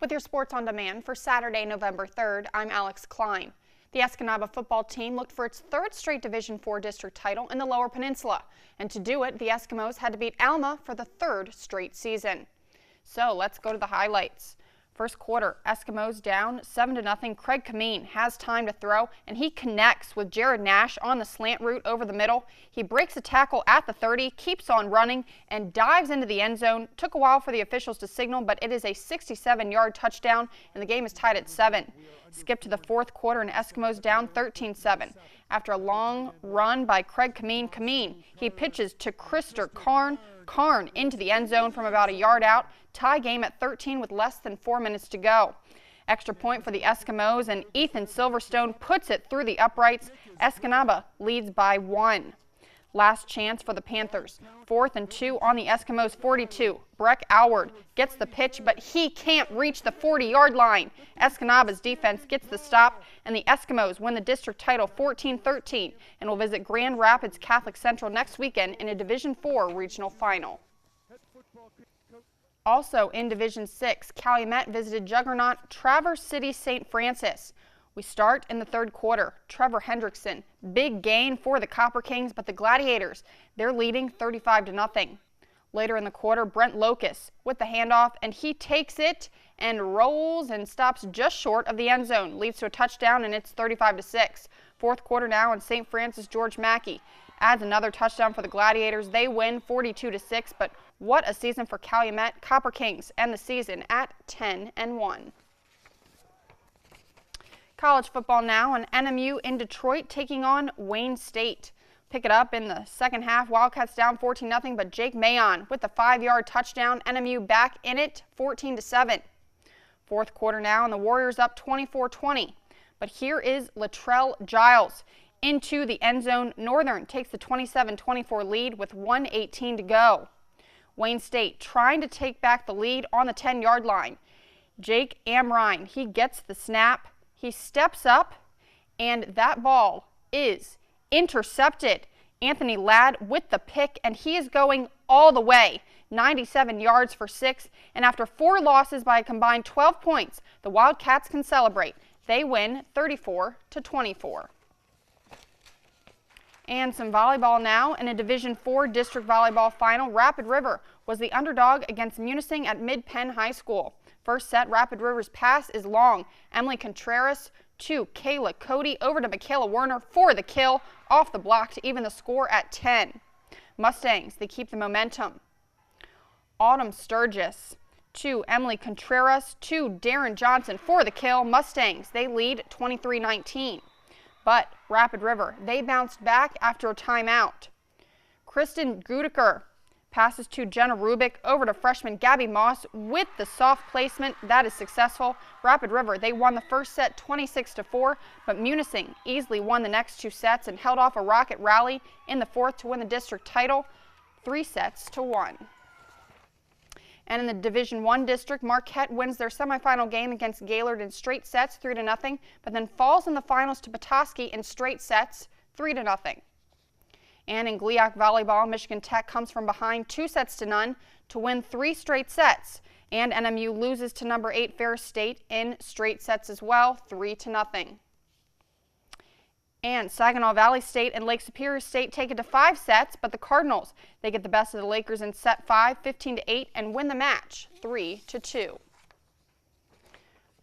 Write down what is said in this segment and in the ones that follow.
With your Sports on Demand for Saturday, November 3rd, I'm Alex Klein. The Escanaba football team looked for its third straight Division IV district title in the Lower Peninsula, and to do it, the Eskimos had to beat Alma for the third straight season. So let's go to the highlights. First quarter, Eskimos down 7-0. Craig Kameen has time to throw, and he connects with Jared Nash on the slant route over the middle. He breaks a tackle at the 30, keeps on running, and dives into the end zone. Took a while for the officials to signal, but it is a 67-yard touchdown, and the game is tied at 7. Skip to the fourth quarter, and Eskimos down 13-7. After a long run by Craig Kameen, he pitches to Krister Karn into the end zone from about a yard out. Tie game at 13 with less than 4 minutes to go. Extra point for the Eskimos, and Ethan Silverstone puts it through the uprights. Escanaba leads by 1. Last chance for the Panthers. 4th and 2 on the Eskimos 42. Breck Alward gets the pitch, but he can't reach the 40-yard line. Escanaba's defense gets the stop, and the Eskimos win the district title 14-13 and will visit Grand Rapids Catholic Central next weekend in a Division IV regional final. Also in Division 6, Calumet visited juggernaut Traverse City St. Francis. We start in the third quarter. Trevor Hendrickson, big gain for the Copper Kings, but the Gladiators, they're leading 35-0. Later in the quarter, Brent Locus with the handoff, and he takes it and rolls and stops just short of the end zone. Leads to a touchdown, and it's 35-6. Fourth quarter now, and St. Francis George Mackey adds another touchdown for the Gladiators. They win 42-6, but what a season for Calumet. Copper Kings end the season at 10-1. College football now, and NMU in Detroit taking on Wayne State. Pick it up in the second half. Wildcats down 14-0, but Jake Mayon with the 5-yard touchdown. NMU back in it 14-7. Fourth quarter now, and the Warriors up 24-20. But here is Latrell Giles into the end zone. Northern takes the 27-24 lead with 1:18 to go. Wayne State trying to take back the lead on the 10-yard line. Jake Amrine, he gets the snap. He steps up, and that ball is intercepted. Anthony Ladd with the pick, and he is going all the way. 97 yards for 6, and after 4 losses by a combined 12 points, the Wildcats can celebrate. They win 34-24. And some volleyball now. In a Division IV district volleyball final, Rapid River was the underdog against Munising at Mid-Penn High School. First set, Rapid River's pass is long. Emily Contreras to Kayla Cody, over to Michaela Werner for the kill, off the block to even the score at 10. Mustangs, they keep the momentum. Autumn Sturgis to Emily Contreras to Darren Johnson for the kill. Mustangs, they lead 23-19. But Rapid River, they bounced back after a timeout. Kristen Gudeker passes to Jenna Rubik, over to freshman Gabby Moss with the soft placement. That is successful. Rapid River, they won the first set 26-4, but Munising easily won the next 2 sets and held off a Rocket rally in the fourth to win the district title 3-1. And in the Division I district, Marquette wins their semifinal game against Gaylord in straight sets 3-0, but then falls in the finals to Petoskey in straight sets 3-0. And in GLIAC volleyball, Michigan Tech comes from behind 2-0 to win 3 straight sets. And NMU loses to number 8 Ferris State in straight sets as well, 3-0. And Saginaw Valley State and Lake Superior State take it to 5 sets, but the Cardinals, they get the best of the Lakers in set 5, 15-8, and win the match 3-2.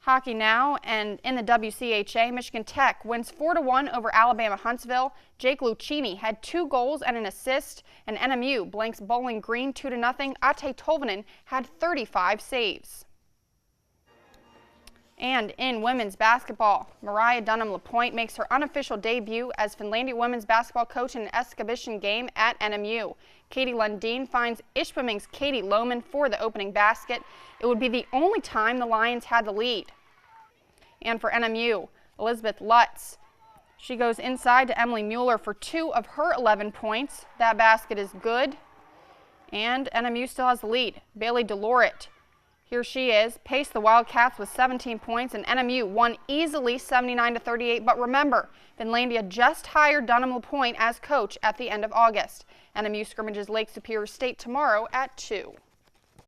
Hockey now, and in the WCHA, Michigan Tech wins 4-1 over Alabama Huntsville. Jake Lucchini had 2 goals and an assist, and NMU blanks Bowling Green 2-0. Ate Tolvanen had 35 saves. And in women's basketball, Mariah Dunham-LaPointe makes her unofficial debut as Finlandia women's basketball coach in an exhibition game at NMU. Katie Lundeen finds Ishpeming's Katie Lohman for the opening basket. It would be the only time the Lions had the lead. And for NMU, Elizabeth Lutz, she goes inside to Emily Mueller for 2 of her 11 points. That basket is good. And NMU still has the lead. Bailey Delorit, here she is, paced the Wildcats with 17 points, and NMU won easily 79-38. But remember, Finlandia just hired Dunham-LaPointe as coach at the end of August. NMU scrimmages Lake Superior State tomorrow at 2.